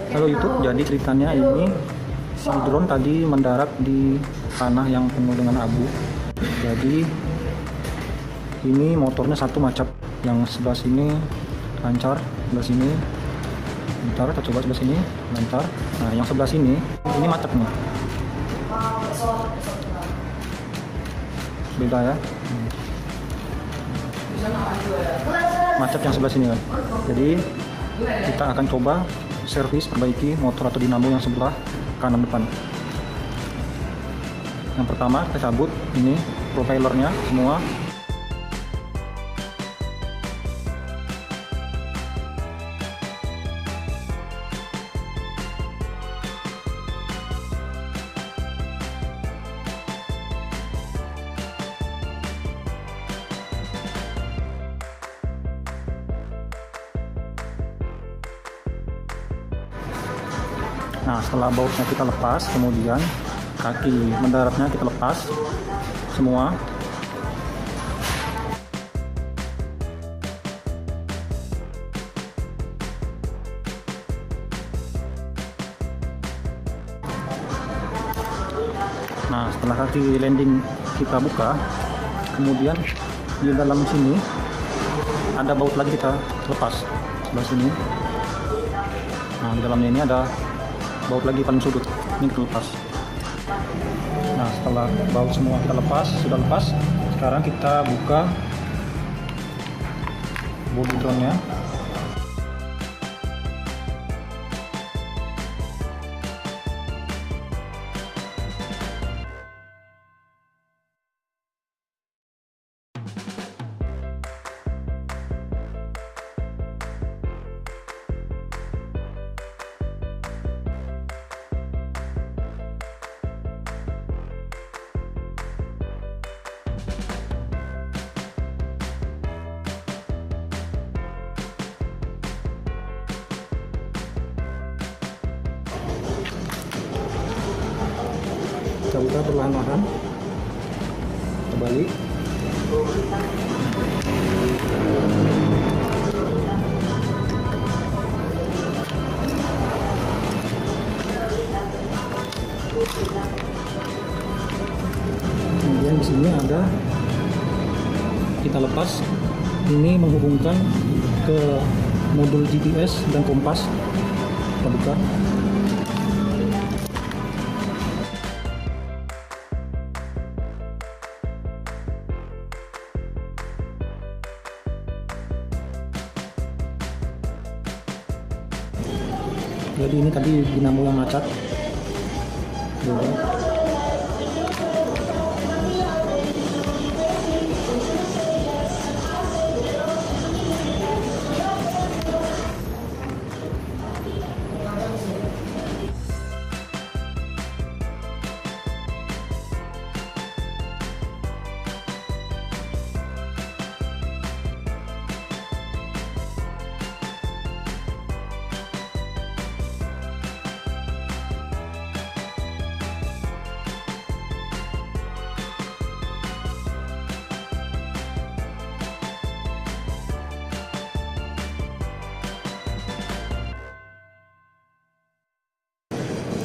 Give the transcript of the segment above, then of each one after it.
Halo YouTube, jadi ceritanya ini si drone tadi mendarat di tanah yang penuh dengan abu. Jadi ini motornya satu macet, yang sebelah sini lancar, sebelah sini lancar. Kita coba sebelah sini lancar. Nah, yang sebelah sini ini macet nih. Beda ya. Macet yang sebelah sini kan. Jadi kita akan coba servis perbaiki motor atau dinamo yang sebelah kanan depan. Yang pertama kita cabut ini propellernya semua. Nah, setelah bautnya kita lepas, kemudian kaki mendaratnya kita lepas semua. Nah, setelah kaki landing kita buka, kemudian di dalam sini ada baut lagi kita lepas sebelah sini. Nah, di dalamnya ini ada baut lagi paling sudut, ini kita lepas. Nah, setelah baut semua kita lepas, sudah lepas, sekarang kita buka bodi drone-nya. Kita buka perlahan-lahan, kita balik. Kemudian di sini ada kita lepas, ini menghubungkan ke modul GPS dan kompas. Kita buka. Jadi ini tadi dinamo yang macet.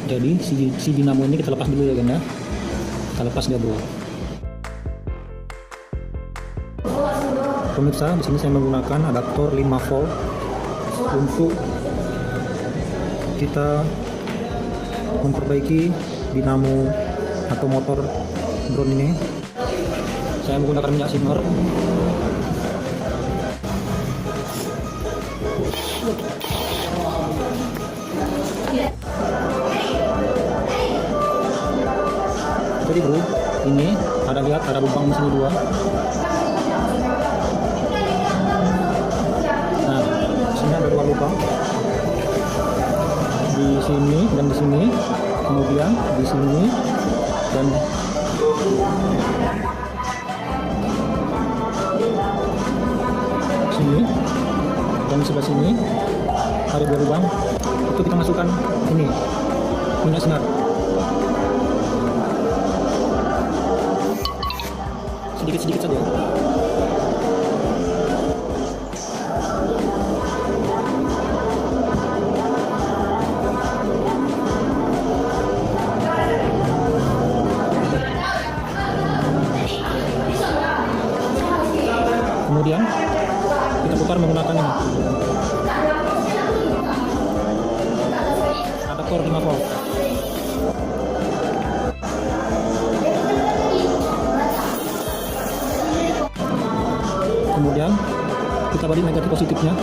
Jadi si dinamo ini kita lepas dulu ya, kan ya. Kita lepas dia dulu. Pemirsa, di sini saya menggunakan adaptor 5 volt untuk kita memperbaiki dinamo atau motor drone ini. Saya menggunakan minyak simmer. Jadi bro, ini ada lubang di sini 2. Nah, di sini ada 2 lubang. Di sini dan di sini, kemudian di sini dan sini dan di sebelah sini ada 2 lubang. Itu kita masukkan ini minyak sinar. Sedikit-sedikit saja. motor 5 volt. Kemudian kita balik negatif positifnya.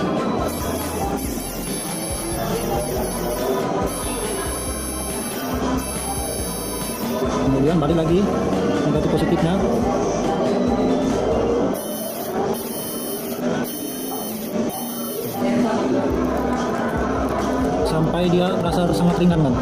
Kemudian balik lagi negatif positifnya. Sampai dia rasa sangat ringan kan.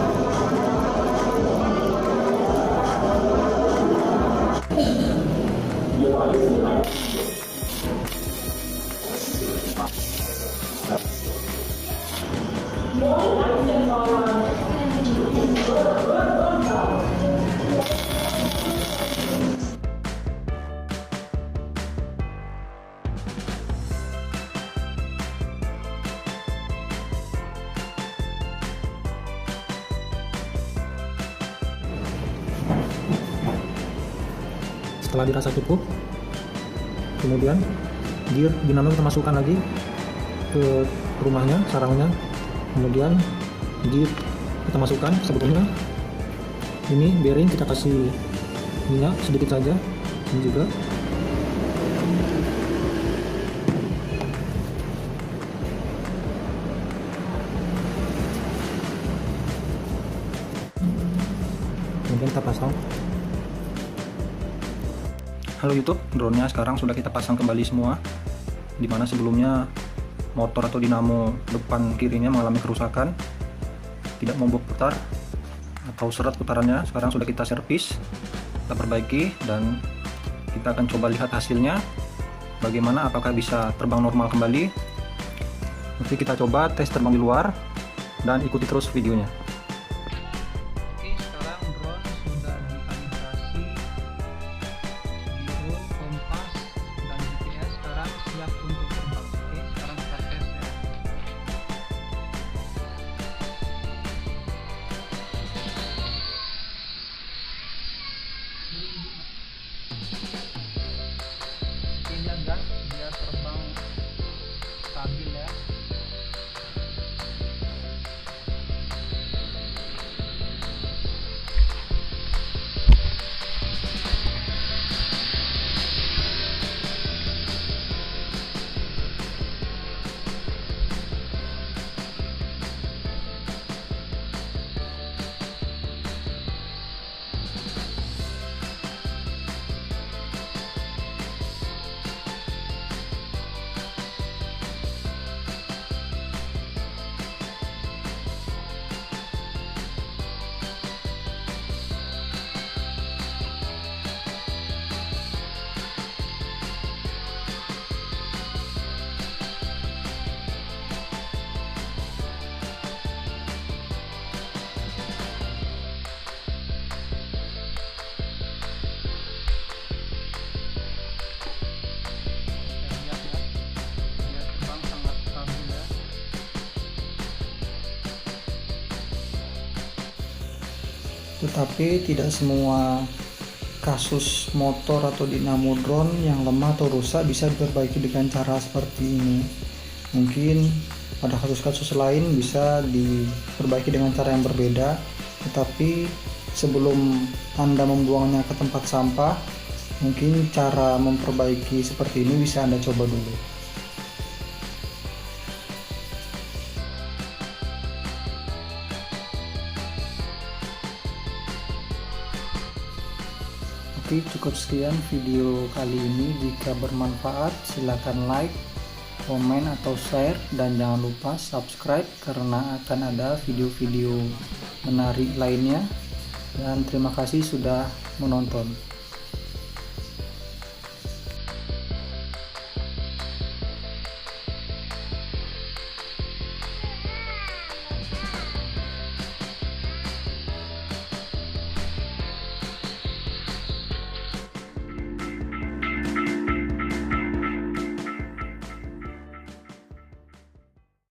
Setelah dirasa cukup, kemudian gear dinamo kita masukkan lagi ke rumahnya, sarangnya. Kemudian gear kita masukkan. Sebelumnya ini bearing kita kasih minyak sedikit saja, ini juga. Kemudian kita pasang. Halo YouTube, drone-nya sekarang sudah kita pasang kembali semua. Dimana sebelumnya motor atau dinamo depan kirinya mengalami kerusakan, tidak mau berputar atau seret putarannya. Sekarang sudah kita servis, kita perbaiki, dan kita akan coba lihat hasilnya. Bagaimana, apakah bisa terbang normal kembali. Nanti kita coba tes terbang di luar dan ikuti terus videonya. Biar terbang stabil ya. Tetapi tidak semua kasus motor atau dinamo drone yang lemah atau rusak bisa diperbaiki dengan cara seperti ini. Mungkin pada kasus-kasus lain bisa diperbaiki dengan cara yang berbeda, tetapi sebelum Anda membuangnya ke tempat sampah, mungkin cara memperbaiki seperti ini bisa Anda coba dulu. Oke, cukup sekian video kali ini. Jika bermanfaat, silakan like, komen atau share, dan jangan lupa subscribe karena akan ada video-video menarik lainnya. Dan terima kasih sudah menonton.